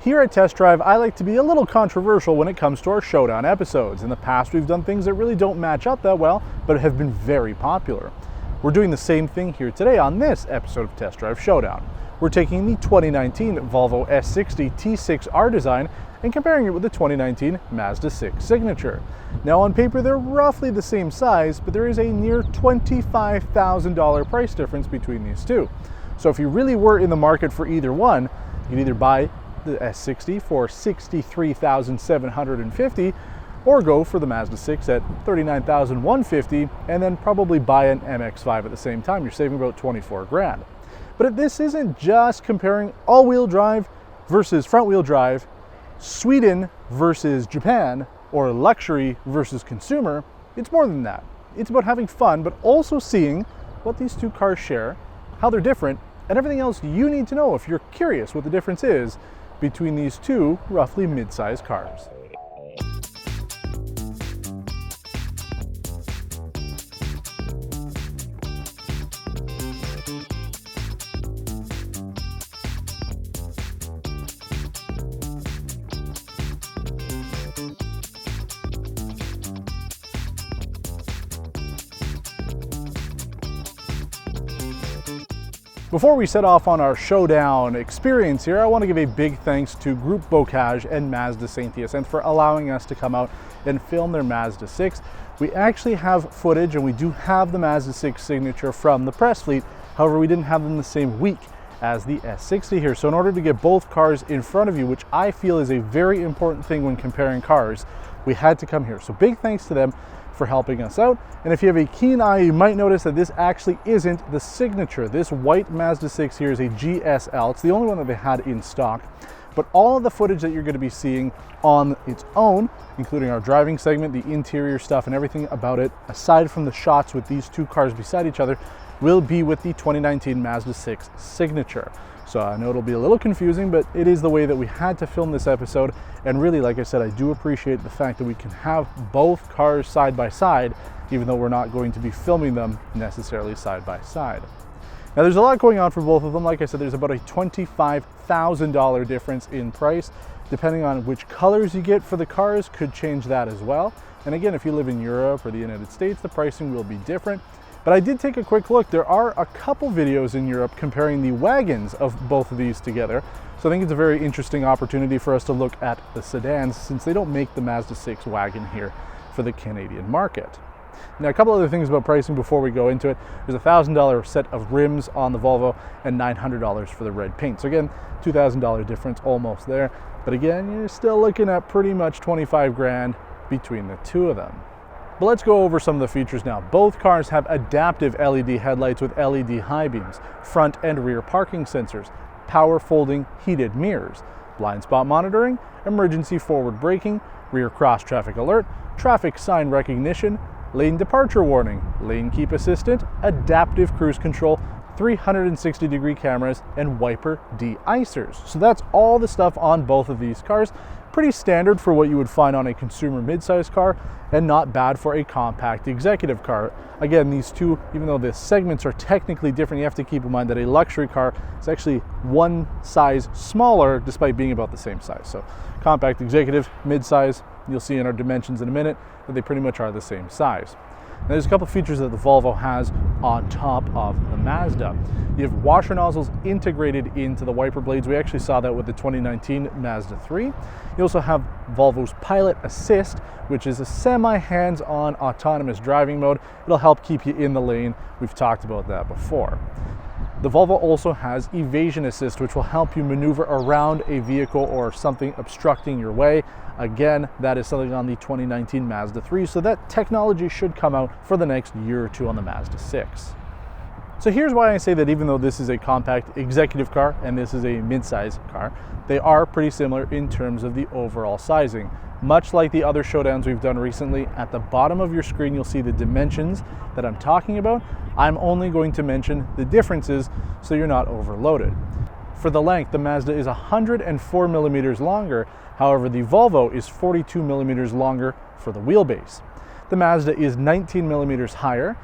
Here at Test Drive, I like to be a little controversial when it comes to our Showdown episodes. In the past, we've done things that really don't match up that well, but have been very popular. We're doing the same thing here today on this episode of Test Drive Showdown. We're taking the 2019 Volvo S60 T6 R-Design and comparing it with the 2019 Mazda 6 Signature. Now on paper, they're roughly the same size, but there is a near $25,000 price difference between these two. So if you really were in the market for either one, you could either buy the S60 for $63,750 or go for the Mazda 6 at $39,150 and then probably buy an MX-5 at the same time. You're saving about 24 grand. But this isn't just comparing all-wheel drive versus front-wheel drive, Sweden versus Japan, or luxury versus consumer. It's more than that. It's about having fun, but also seeing what these two cars share, how they're different, and everything else you need to know if you're curious what the difference is between these two roughly mid-sized cars. Before we set off on our showdown experience here, I want to give a big thanks to Group Bocage and Mazda6 T6 for allowing us to come out and film their Mazda 6. We actually have footage and we do have the Mazda6 Signature from the press fleet. However, we didn't have them the same week as the S60 here. So in order to get both cars in front of you, which I feel is a very important thing when comparing cars, we had to come here. So big thanks to them for helping us out. And if you have a keen eye, you might notice that this actually isn't the Signature. This white Mazda 6 here is a GSL. It's the only one that they had in stock. But all of the footage that you're going to be seeing on its own, including our driving segment, the interior stuff and everything about it, aside from the shots with these two cars beside each other, will be with the 2019 Mazda 6 Signature. So I know it'll be a little confusing, but it is the way that we had to film this episode. And really, like I said, I do appreciate the fact that we can have both cars side by side, even though we're not going to be filming them necessarily side by side. Now there's a lot going on for both of them. Like I said, there's about a $25,000 difference in price. Depending on which colors you get for the cars could change that as well. And again, if you live in Europe or the United States, the pricing will be different. But I did take a quick look. There are a couple videos in Europe comparing the wagons of both of these together. So I think it's a very interesting opportunity for us to look at the sedans since they don't make the Mazda 6 wagon here for the Canadian market. Now, a couple other things about pricing before we go into it. There's a $1,000 set of rims on the Volvo and $900 for the red paint. So again, $2,000 difference almost there. But again, you're still looking at pretty much 25 grand between the two of them. But let's go over some of the features now. Both cars have adaptive LED headlights with LED high beams, front and rear parking sensors, power folding heated mirrors, blind spot monitoring, emergency forward braking, rear cross traffic alert, traffic sign recognition, lane departure warning, lane keep assistant, adaptive cruise control, 360-degree cameras, and wiper de-icers. So that's all the stuff on both of these cars. Pretty standard for what you would find on a consumer mid-size car and not bad for a compact executive car. Again, these two, even though the segments are technically different, you have to keep in mind that a luxury car is actually one size smaller despite being about the same size. So compact executive, mid-size, you'll see in our dimensions in a minute that they pretty much are the same size. Now, there's a couple features that the Volvo has on top of the Mazda. You have washer nozzles integrated into the wiper blades. We actually saw that with the 2019 Mazda 3. You also have Volvo's Pilot Assist, which is a semi-hands-on autonomous driving mode. It'll help keep you in the lane. We've talked about that before. The Volvo also has Evasion Assist, which will help you maneuver around a vehicle or something obstructing your way. Again, that is something on the 2019 Mazda 3, so that technology should come out for the next year or two on the Mazda 6. So here's why I say that even though this is a compact executive car and this is a mid-size car, they are pretty similar in terms of the overall sizing. Much like the other showdowns we've done recently, at the bottom of your screen you'll see the dimensions that I'm talking about. I'm only going to mention the differences so you're not overloaded. For the length, the Mazda is 104 millimeters longer. However, the Volvo is 42 millimeters longer for the wheelbase. The Mazda is 19 millimeters higher,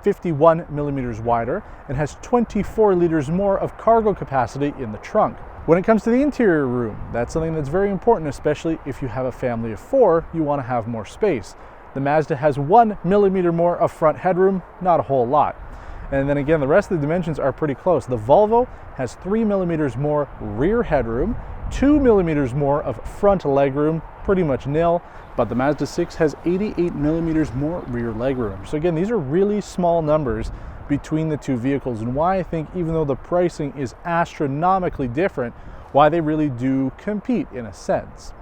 51 millimeters wider, and has 24 liters more of cargo capacity in the trunk. When it comes to the interior room, that's something that's very important, especially if you have a family of 4, you want to have more space. The Mazda has 1 millimeter more of front headroom, not a whole lot. And then again, the rest of the dimensions are pretty close. The Volvo has 3 millimeters more rear headroom, 2 millimeters more of front legroom, pretty much nil, but the Mazda 6 has 88 millimeters more rear legroom. So again, these are really small numbers between the two vehicles, and why I think, even though the pricing is astronomically different, why they really do compete in a sense.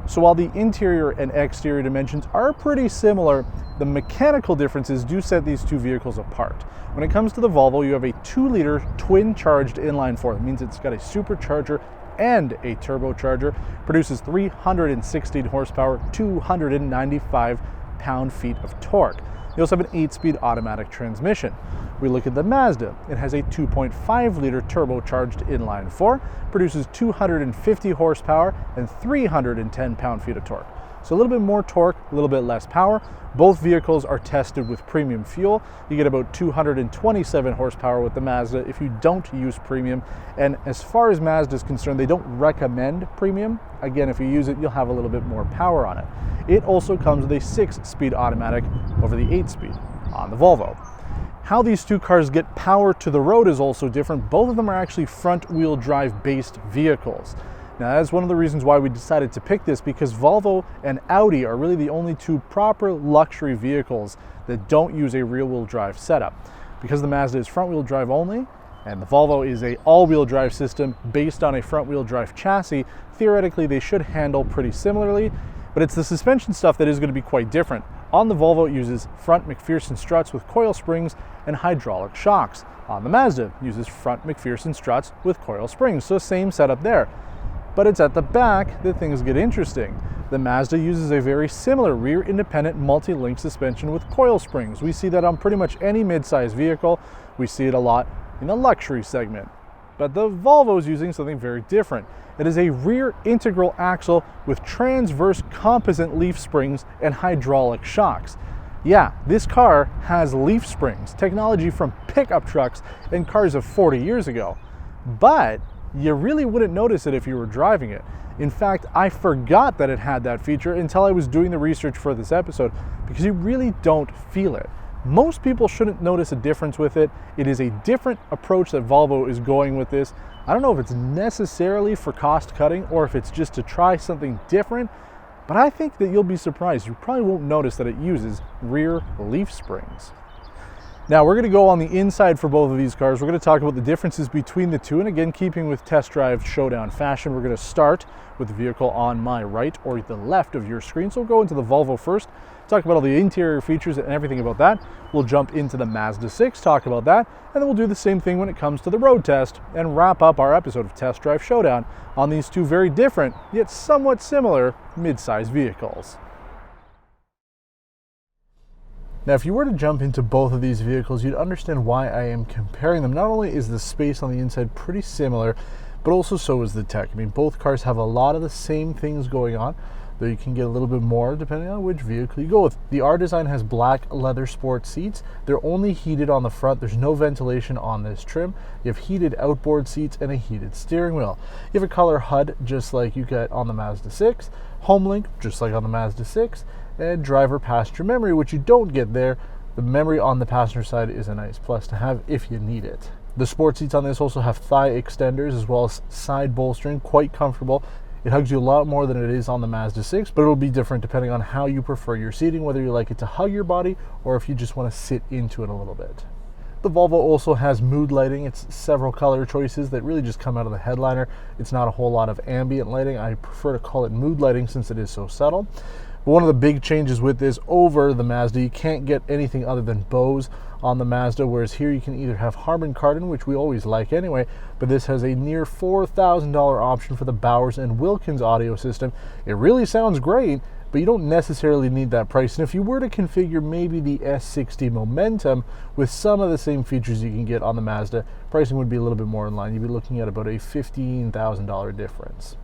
So while the interior and exterior dimensions are pretty similar, the mechanical differences do set these two vehicles apart. When it comes to the Volvo, you have a 2-liter twin-charged inline-4. That means it's got a supercharger and a turbocharger, produces 316 horsepower, 295 pound-feet of torque. You also have an 8-speed automatic transmission. We look at the Mazda. It has a 2.5-liter turbocharged inline-4, produces 250 horsepower and 310 pound-feet of torque. So a little bit more torque, a little bit less power. Both vehicles are tested with premium fuel. You get about 227 horsepower with the Mazda if you don't use premium. And as far as Mazda is concerned, they don't recommend premium. Again, if you use it, you'll have a little bit more power on it. It also comes with a 6-speed automatic over the 8-speed on the Volvo. How these two cars get power to the road is also different. Both of them are actually front-wheel drive based vehicles. Now, that's one of the reasons why we decided to pick this, because Volvo and Audi are really the only two proper luxury vehicles that don't use a rear-wheel drive setup. Because the Mazda is front-wheel drive only, and the Volvo is a all-wheel drive system based on a front-wheel drive chassis, theoretically they should handle pretty similarly, but it's the suspension stuff that is going to be quite different. On the Volvo, it uses front McPherson struts with coil springs and hydraulic shocks. On the Mazda, it uses front McPherson struts with coil springs, so same setup there. But it's at the back that things get interesting. The Mazda uses a very similar rear independent multi-link suspension with coil springs. We see that on pretty much any mid-size vehicle. We see it a lot in the luxury segment. But the Volvo is using something very different. It is a rear integral axle with transverse composite leaf springs and hydraulic shocks. Yeah, this car has leaf springs, technology from pickup trucks and cars of 40 years ago. But you really wouldn't notice it if you were driving it. In fact, I forgot that it had that feature until I was doing the research for this episode, because you really don't feel it. Most people shouldn't notice a difference with it. It is a different approach that Volvo is going with this. I don't know if it's necessarily for cost cutting or if it's just to try something different, but I think that you'll be surprised. You probably won't notice that it uses rear leaf springs. Now we're going to go on the inside for both of these cars. We're going to talk about the differences between the two, and again, keeping with TestDrive Showdown fashion, we're going to start with the vehicle on my right or the left of your screen. So we'll go into the Volvo first, talk about all the interior features and everything about that. We'll jump into the Mazda 6, talk about that, and then we'll do the same thing when it comes to the road test and wrap up our episode of TestDrive Showdown on these two very different yet somewhat similar mid-size vehicles. Now, if you were to jump into both of these vehicles, you'd understand why I am comparing them. Not only is the space on the inside pretty similar, but also so is the tech. I mean, both cars have a lot of the same things going on, though you can get a little bit more depending on which vehicle you go with. The R-Design has black leather sport seats. They're only heated on the front. There's no ventilation on this trim. You have heated outboard seats and a heated steering wheel. You have a color HUD just like you get on the Mazda 6, HomeLink just like on the Mazda 6, and driver passenger memory, which you don't get there. The memory on the passenger side is a nice plus to have if you need it. The sport seats on this also have thigh extenders as well as side bolstering, quite comfortable. It hugs you a lot more than it is on the Mazda 6, but it'll be different depending on how you prefer your seating, whether you like it to hug your body or if you just want to sit into it a little bit. The Volvo also has mood lighting. It's several color choices that really just come out of the headliner. It's not a whole lot of ambient lighting. I prefer to call it mood lighting since it is so subtle. But one of the big changes with this over the Mazda, you can't get anything other than Bose on the Mazda, whereas here you can either have Harman Kardon, which we always like anyway, but this has a near $4,000 option for the Bowers and Wilkins audio system. It really sounds great, but you don't necessarily need that price. And if you were to configure maybe the S60 Momentum with some of the same features you can get on the Mazda, pricing would be a little bit more in line. You'd be looking at about a $15,000 difference.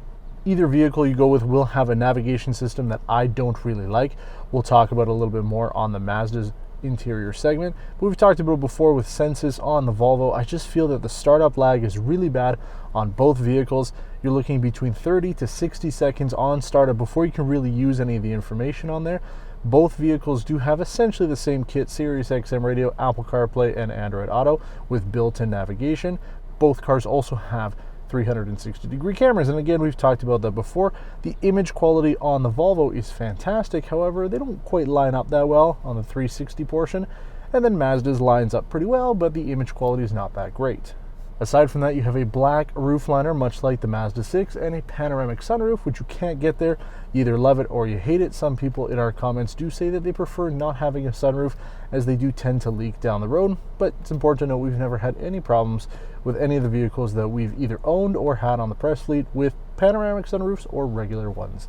Either vehicle you go with will have a navigation system that I don't really like. We'll talk about a little bit more on the Mazda's interior segment. But we've talked about before with Sensus on the Volvo, I just feel that the startup lag is really bad on both vehicles. You're looking between 30 to 60 seconds on startup before you can really use any of the information on there. Both vehicles do have essentially the same kit, Sirius XM radio, Apple CarPlay, and Android Auto with built-in navigation. Both cars also have 360-degree cameras, and again, we've talked about that before. The image quality on the Volvo is fantastic. However, they don't quite line up that well on the 360 portion, and then Mazda's lines up pretty well, but the image quality is not that great. Aside from that, you have a black roof liner, much like the Mazda 6, and a panoramic sunroof, which you can't get there. You either love it or you hate it. Some people in our comments do say that they prefer not having a sunroof, as they do tend to leak down the road, but it's important to note we've never had any problems with any of the vehicles that we've either owned or had on the press fleet with panoramic sunroofs or regular ones.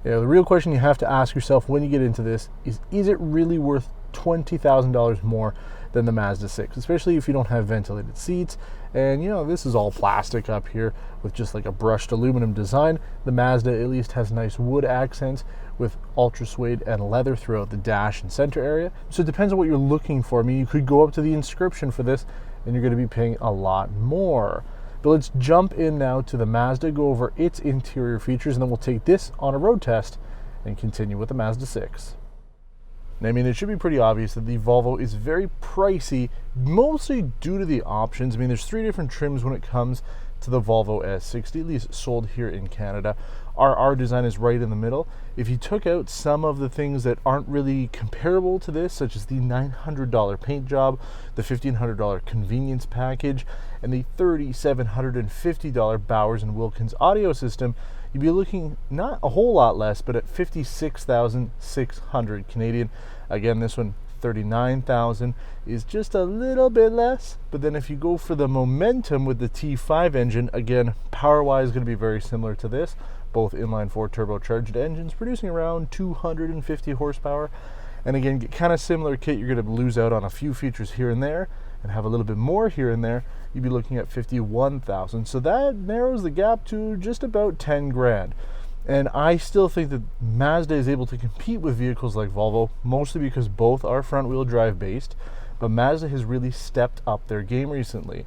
The real question you have to ask yourself when you get into this is it really worth $20,000 more than the Mazda 6, especially if you don't have ventilated seats? And this is all plastic up here with just like a brushed aluminum design. The Mazda at least has nice wood accents with ultra suede and leather throughout the dash and center area. So it depends on what you're looking for. I mean, you could go up to the inscription for this and you're going to be paying a lot more. But let's jump in now to the Mazda, go over its interior features, and then we'll take this on a road test and continue with the Mazda 6. I mean, it should be pretty obvious that the Volvo is very pricey, mostly due to the options. I mean, there's 3 different trims when it comes to the Volvo S60, at least sold here in Canada. Our R-Design is right in the middle. If you took out some of the things that aren't really comparable to this, such as the $900 paint job, the $1,500 convenience package, and the $3,750 Bowers & Wilkins audio system, you'd be looking not a whole lot less, but at 56,600 Canadian. Again, this one, 39,000 is just a little bit less. But then if you go for the Momentum with the T5 engine, again, power-wise going to be very similar to this. Both inline 4 turbocharged engines producing around 250 horsepower. And again, kind of similar kit, you're going to lose out on a few features here and there and have a little bit more here and there. You'd be looking at 51,000. So that narrows the gap to just about 10 grand. And I still think that Mazda is able to compete with vehicles like Volvo, mostly because both are front-wheel drive based, but Mazda has really stepped up their game recently.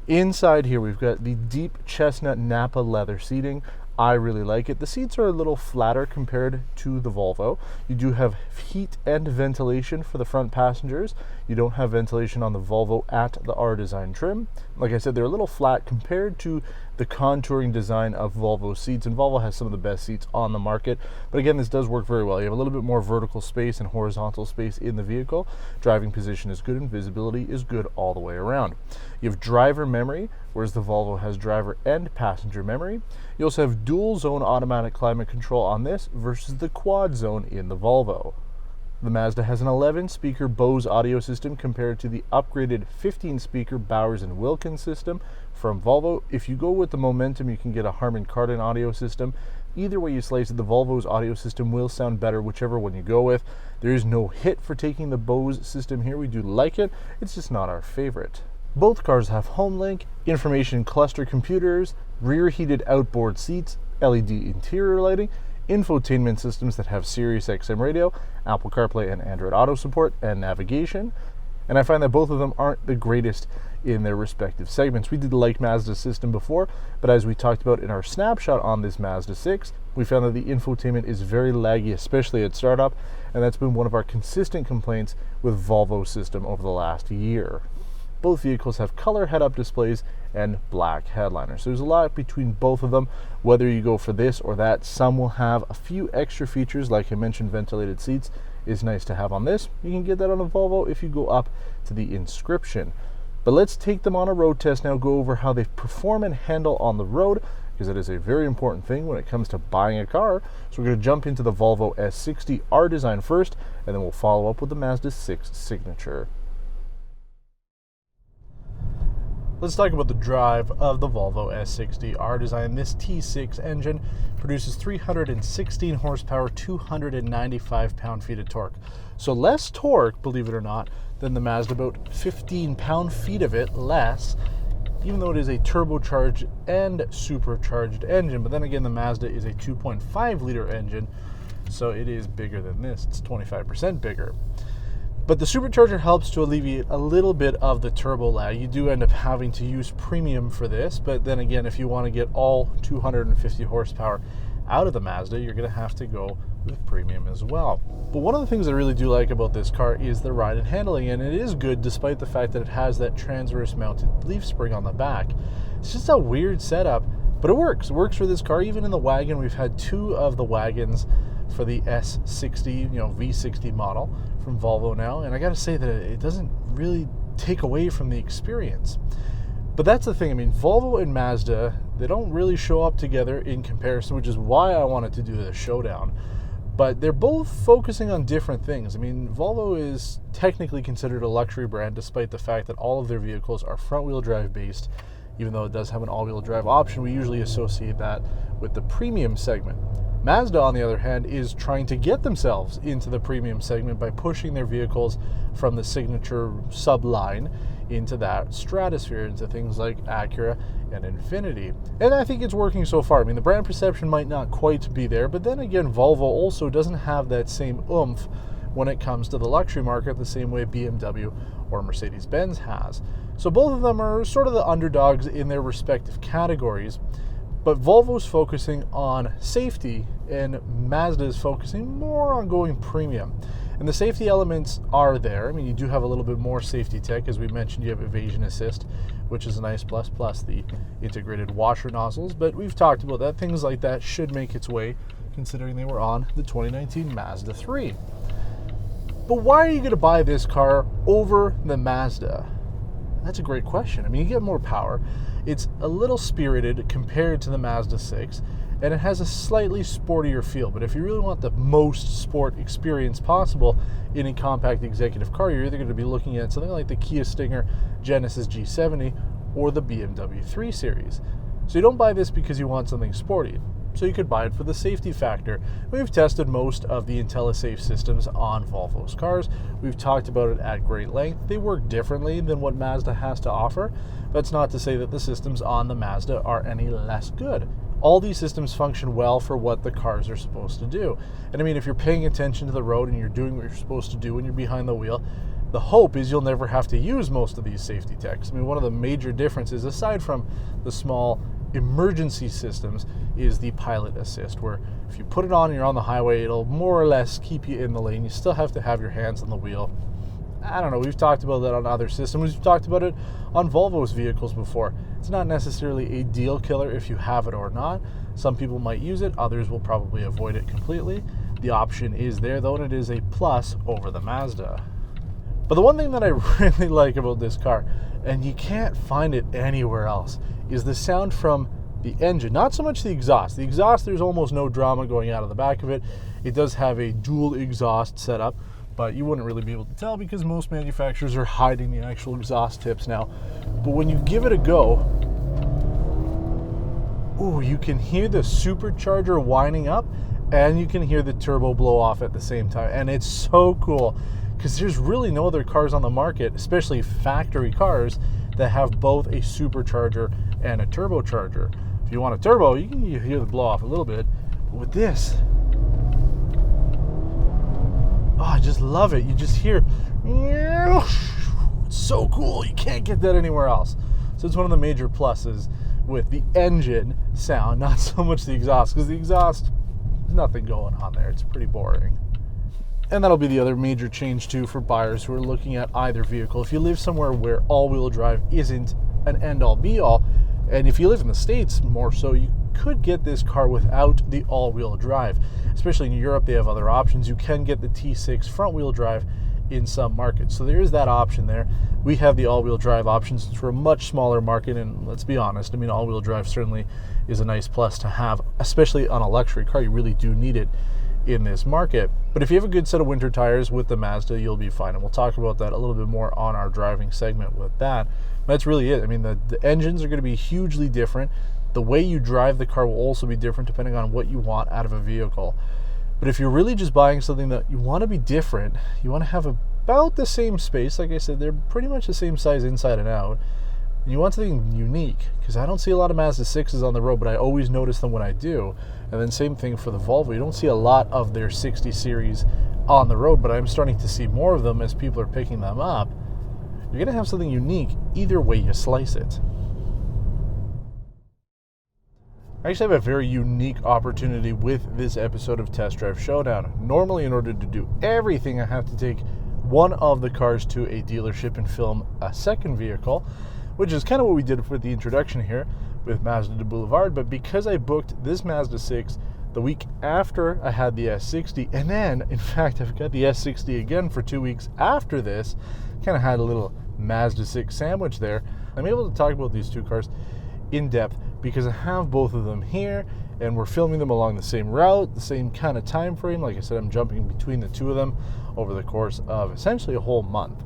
Inside here, we've got the deep chestnut Napa leather seating. I really like it. The seats are a little flatter compared to the Volvo. You do have heat and ventilation for the front passengers. You don't have ventilation on the Volvo at the R-Design trim. Like I said, they're a little flat compared to the contouring design of Volvo seats, and Volvo has some of the best seats on the market. But again, this does work very well. You have a little bit more vertical space and horizontal space in the vehicle. Driving position is good and visibility is good all the way around. You have driver memory, whereas the Volvo has driver and passenger memory. You also have dual zone automatic climate control on this versus the quad zone in the Volvo. The Mazda has an 11-speaker Bose audio system compared to the upgraded 15-speaker Bowers & Wilkins system from Volvo. If you go with the Momentum, you can get a Harman Kardon audio system. Either way you slice it, the Volvo's audio system will sound better whichever one you go with. There is no hit for taking the Bose system here. We do like it. It's just not our favorite. Both cars have HomeLink, information cluster computers, rear heated outboard seats, LED interior lighting, infotainment systems that have Sirius XM radio, Apple CarPlay and Android Auto support, and navigation. And I find that both of them aren't the greatest in their respective segments. We did like Mazda's system before, but as we talked about in our snapshot on this Mazda 6, we found that the infotainment is very laggy, especially at startup, and that's been one of our consistent complaints with Volvo's system over the last year. Both vehicles have color head-up displays and black headliners. So there's a lot between both of them. Whether you go for this or that, some will have a few extra features, like I mentioned, ventilated seats is nice to have on this. You can get that on a Volvo if you go up to the inscription. But let's take them on a road test now, go over how they perform and handle on the road, because that is a very important thing when it comes to buying a car. So we're going to jump into the Volvo S60 R-Design first, and then we'll follow up with the Mazda6 Signature. Let's talk about the drive of the Volvo S60 R-Design. This T6 engine produces 316 horsepower, 295 pound-feet of torque. So less torque, believe it or not, than the Mazda, about 15 pound-feet of it less, even though it is a turbocharged and supercharged engine. But then again, the Mazda is a 2.5 liter engine, so it is bigger than this. It's 25% bigger. But the supercharger helps to alleviate a little bit of the turbo lag. You do end up having to use premium for this, but then again, if you want to get all 250 horsepower out of the Mazda, you're going to have to go with premium as well. But one of the things I really do like about this car is the ride and handling, and it is good despite the fact that it has that transverse mounted leaf spring on the back. It's just a weird setup, but it works. It works for this car. Even in the wagon, we've had two of the wagons for the S60, V60 model from Volvo now, and I gotta say that it doesn't really take away from the experience. But that's the thing, I mean, Volvo and Mazda, they don't really show up together in comparison, which is why I wanted to do the showdown. But they're both focusing on different things. I mean, Volvo is technically considered a luxury brand despite the fact that all of their vehicles are front-wheel drive based. Even though it does have an all-wheel drive option, we usually associate that with the premium segment. Mazda, on the other hand, is trying to get themselves into the premium segment by pushing their vehicles from the Signature subline into that stratosphere, into things like Acura and Infiniti. And I think it's working so far. I mean, the brand perception might not quite be there, but then again, Volvo also doesn't have that same oomph when it comes to the luxury market the same way BMW or Mercedes-Benz has. So both of them are sort of the underdogs in their respective categories. But Volvo's focusing on safety and Mazda is focusing more on going premium. And the safety elements are there. I mean, you do have a little bit more safety tech. As we mentioned, you have evasion assist, which is a nice plus the integrated washer nozzles. But we've talked about that. Things like that should make its way, considering they were on the 2019 Mazda 3. But why are you going to buy this car over the Mazda? That's a great question. I mean, you get more power. It's a little spirited compared to the Mazda 6, and it has a slightly sportier feel. But if you really want the most sport experience possible in a compact executive car, you're either going to be looking at something like the Kia Stinger Genesis G70 or the BMW 3 Series. So you don't buy this because you want something sporty. So you could buy it for the safety factor. We've tested most of the IntelliSafe systems on Volvo's cars. We've talked about it at great length. They work differently than what Mazda has to offer. That's not to say that the systems on the Mazda are any less good. All these systems function well for what the cars are supposed to do. And I mean, if you're paying attention to the road and you're doing what you're supposed to do when you're behind the wheel, the hope is you'll never have to use most of these safety techs. I mean, one of the major differences, aside from the small emergency systems, is the pilot assist, where if you put it on and you're on the highway, it'll more or less keep you in the lane. You still have to have your hands on the wheel. I don't know, we've talked about that on other systems. We've talked about it on Volvo's vehicles before. It's not necessarily a deal killer if you have it or not. Some people might use it, others will probably avoid it completely. The option is there though, and it is a plus over the Mazda. But the one thing that I really like about this car, and you can't find it anywhere else, is the sound from the engine. Not so much the exhaust. The exhaust, there's almost no drama going out of the back of it. It does have a dual exhaust setup, but you wouldn't really be able to tell because most manufacturers are hiding the actual exhaust tips now. But when you give it a go, ooh, you can hear the supercharger winding up and you can hear the turbo blow off at the same time. And it's so cool because there's really no other cars on the market, especially factory cars, that have both a supercharger and a turbocharger. If you want a turbo, you can hear the blow off a little bit. But with this, oh, I just love it. You just hear, it's so cool. You can't get that anywhere else. So it's one of the major pluses with the engine sound, not so much the exhaust, because the exhaust, there's nothing going on there. It's pretty boring. And that'll be the other major change too for buyers who are looking at either vehicle. If you live somewhere where all-wheel drive isn't an end-all be-all, and if you live in the States more so, you could get this car without the all-wheel drive. Especially in Europe, they have other options. You can get the T6 front-wheel drive in some markets. So there is that option there. We have the all-wheel drive options for a much smaller market, and let's be honest, I mean, all-wheel drive certainly is a nice plus to have, especially on a luxury car. You really do need it in this market. But if you have a good set of winter tires with the Mazda, you'll be fine. And we'll talk about that a little bit more on our driving segment with that. That's really it. I mean, the engines are going to be hugely different. The way you drive the car will also be different depending on what you want out of a vehicle. But if you're really just buying something that you want to be different, you want to have about the same space, like I said, they're pretty much the same size inside and out, and you want something unique, because I don't see a lot of Mazda 6s on the road, but I always notice them when I do. And then same thing for the Volvo. You don't see a lot of their 60 series on the road, but I'm starting to see more of them as people are picking them up. You're going to have something unique either way you slice it. I actually have a very unique opportunity with this episode of Test Drive Showdown. Normally, in order to do everything, I have to take one of the cars to a dealership and film a second vehicle, which is kind of what we did for the introduction here with Mazda de Boulevard. But because I booked this Mazda 6 the week after I had the S60, and then, in fact, I've got the S60 again for 2 weeks after this, kind of had a little Mazda 6 sandwich there. I'm able to talk about these two cars in depth because I have both of them here, and we're filming them along the same route, the same kind of time frame. Like I said, I'm jumping between the two of them over the course of essentially a whole month.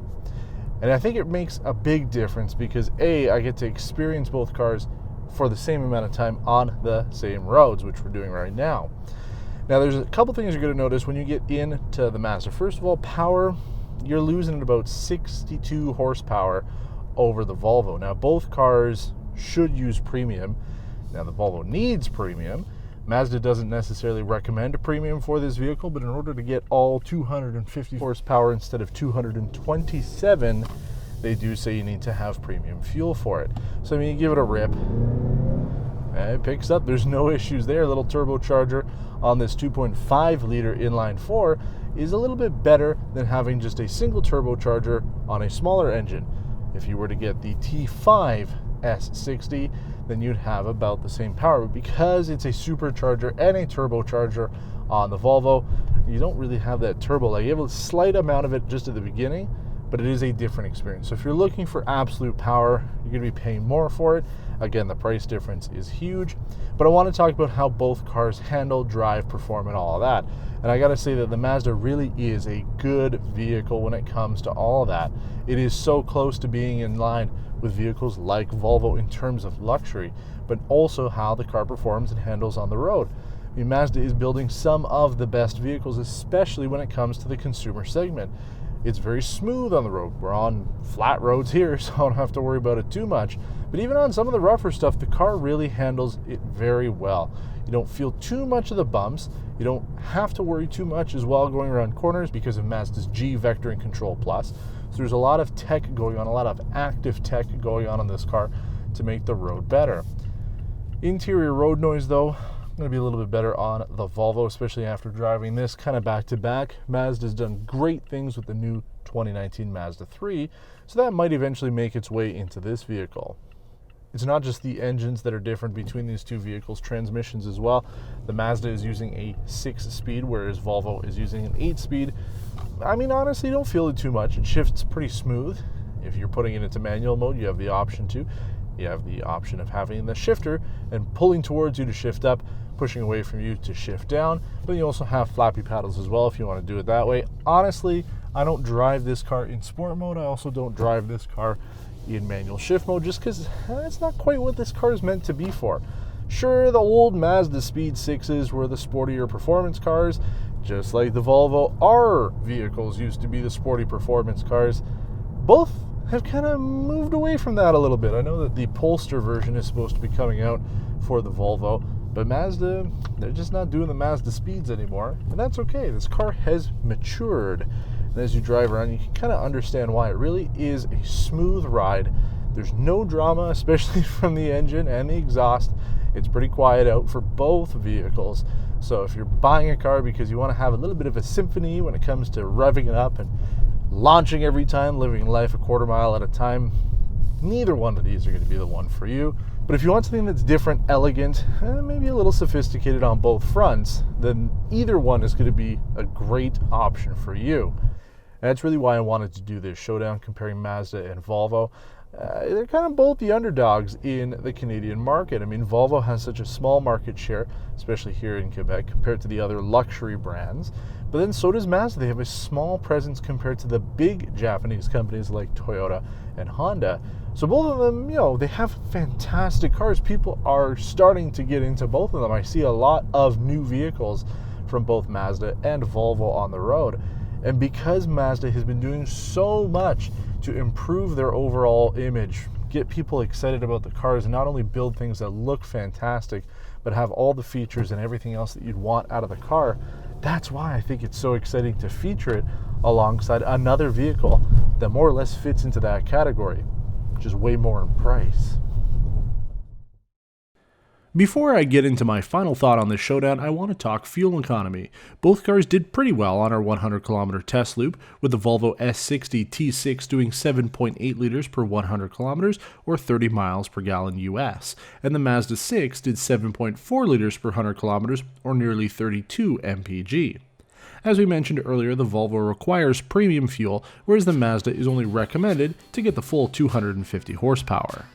And I think it makes a big difference because A, I get to experience both cars for the same amount of time on the same roads, which we're doing right now. Now, there's a couple things you're going to notice when you get into the Mazda. First of all, power, you're losing about 62 horsepower over the Volvo. Now, both cars should use premium. Now, the Volvo needs premium. Mazda doesn't necessarily recommend a premium for this vehicle, but in order to get all 250 horsepower instead of 227, they do say you need to have premium fuel for it. So I mean, you give it a rip, and it picks up. There's no issues there. A little turbocharger on this 2.5 liter inline 4 is a little bit better than having just a single turbocharger on a smaller engine. If you were to get the T5 S60, then you'd have about the same power. But because it's a supercharger and a turbocharger on the Volvo, you don't really have that turbo lag. You have a slight amount of it just at the beginning, but it is a different experience. So if you're looking for absolute power, you're going to be paying more for it. Again, the price difference is huge. But I want to talk about how both cars handle, drive, perform, and all of that. And I got to say that the Mazda really is a good vehicle when it comes to all of that. It is so close to being in line with vehicles like Volvo in terms of luxury, but also how the car performs and handles on the road. I mean, Mazda is building some of the best vehicles, especially when it comes to the consumer segment. It's very smooth on the road. We're on flat roads here, so I don't have to worry about it too much. But even on some of the rougher stuff, the car really handles it very well. You don't feel too much of the bumps. You don't have to worry too much as well going around corners because of Mazda's G Vectoring Control Plus. So there's a lot of tech going on, a lot of active tech going on this car to make the road better. Interior road noise, though, going to be a little bit better on the Volvo, especially after driving this kind of back to back. Mazda's done great things with the new 2019 Mazda 3, so that might eventually make its way into this vehicle. It's not just the engines that are different between these two vehicles, transmissions as well. The Mazda is using a 6-speed, whereas Volvo is using an 8-speed. I mean, honestly, don't feel it too much. It shifts pretty smooth. If you're putting it into manual mode, you have the option to. You have the option of having the shifter and pulling towards you to shift up, pushing away from you to shift down. But you also have flappy paddles as well if you want to do it that way. Honestly, I don't drive this car in sport mode. I also don't drive this car in manual shift mode just because it's not quite what this car is meant to be for. Sure, the old Mazda Speed 6s were the sportier performance cars, just like the Volvo R vehicles used to be the sporty performance cars. Both have kind of moved away from that a little bit. I know that the Polestar version is supposed to be coming out for the Volvo, but Mazda, they're just not doing the Mazda Speeds anymore, and that's okay. This car has matured, and as you drive around, you can kind of understand why. It really is a smooth ride. There's no drama, especially from the engine and the exhaust. It's pretty quiet out for both vehicles. So if you're buying a car because you want to have a little bit of a symphony when it comes to revving it up and launching every time, living life a quarter mile at a time, neither one of these are going to be the one for you. But if you want something that's different, elegant, maybe a little sophisticated on both fronts, then either one is going to be a great option for you. And that's really why I wanted to do this showdown comparing Mazda and Volvo. They're kind of both the underdogs in the Canadian market. I mean, Volvo has such a small market share, especially here in Quebec, compared to the other luxury brands. But then so does Mazda. They have a small presence compared to the big Japanese companies like Toyota and Honda. So both of them, they have fantastic cars. People are starting to get into both of them. I see a lot of new vehicles from both Mazda and Volvo on the road. And because Mazda has been doing so much to improve their overall image, get people excited about the cars, and not only build things that look fantastic, but have all the features and everything else that you'd want out of the car, That's why I think it's so exciting to feature it alongside another vehicle that more or less fits into that category, just way more in price. Before I get into my final thought on this showdown, I want to talk fuel economy. Both cars did pretty well on our 100-kilometer test loop, with the Volvo S60 T6 doing 7.8 liters per 100 kilometers or 30 miles per gallon US, and the Mazda 6 did 7.4 liters per 100 kilometers or nearly 32 mpg. As we mentioned earlier, the Volvo requires premium fuel, whereas the Mazda is only recommended to get the full 250 horsepower.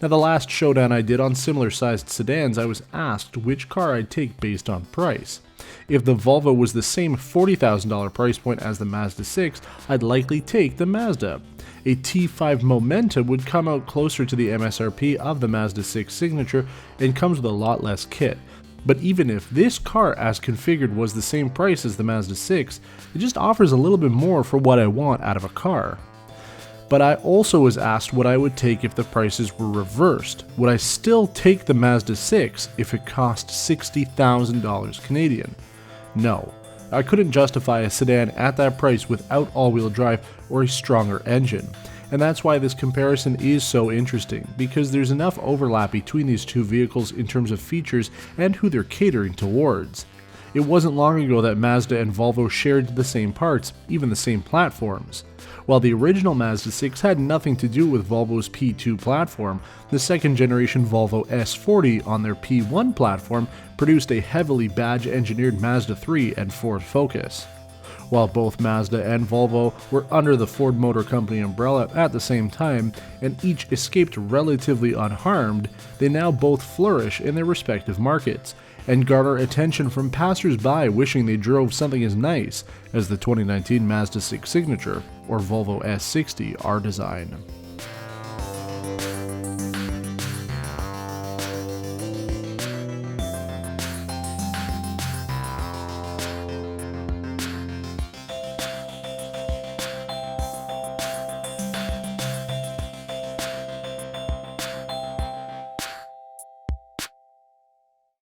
Now, the last showdown I did on similar sized sedans, I was asked which car I'd take based on price. If the Volvo was the same $40,000 price point as the Mazda 6, I'd likely take the Mazda. A T5 Momentum would come out closer to the MSRP of the Mazda 6 Signature and comes with a lot less kit. But even if this car as configured was the same price as the Mazda 6, it just offers a little bit more for what I want out of a car. But I also was asked what I would take if the prices were reversed. Would I still take the Mazda 6 if it cost $60,000 Canadian? No. I couldn't justify a sedan at that price without all-wheel drive or a stronger engine. And that's why this comparison is so interesting, because there's enough overlap between these two vehicles in terms of features and who they're catering towards. It wasn't long ago that Mazda and Volvo shared the same parts, even the same platforms. While the original Mazda 6 had nothing to do with Volvo's P2 platform, the second generation Volvo S40 on their P1 platform produced a heavily badge-engineered Mazda 3 and Ford Focus. While both Mazda and Volvo were under the Ford Motor Company umbrella at the same time, and each escaped relatively unharmed, they now both flourish in their respective markets, and garner attention from passers-by wishing they drove something as nice as the 2019 Mazda 6 Signature or Volvo S60 R-Design.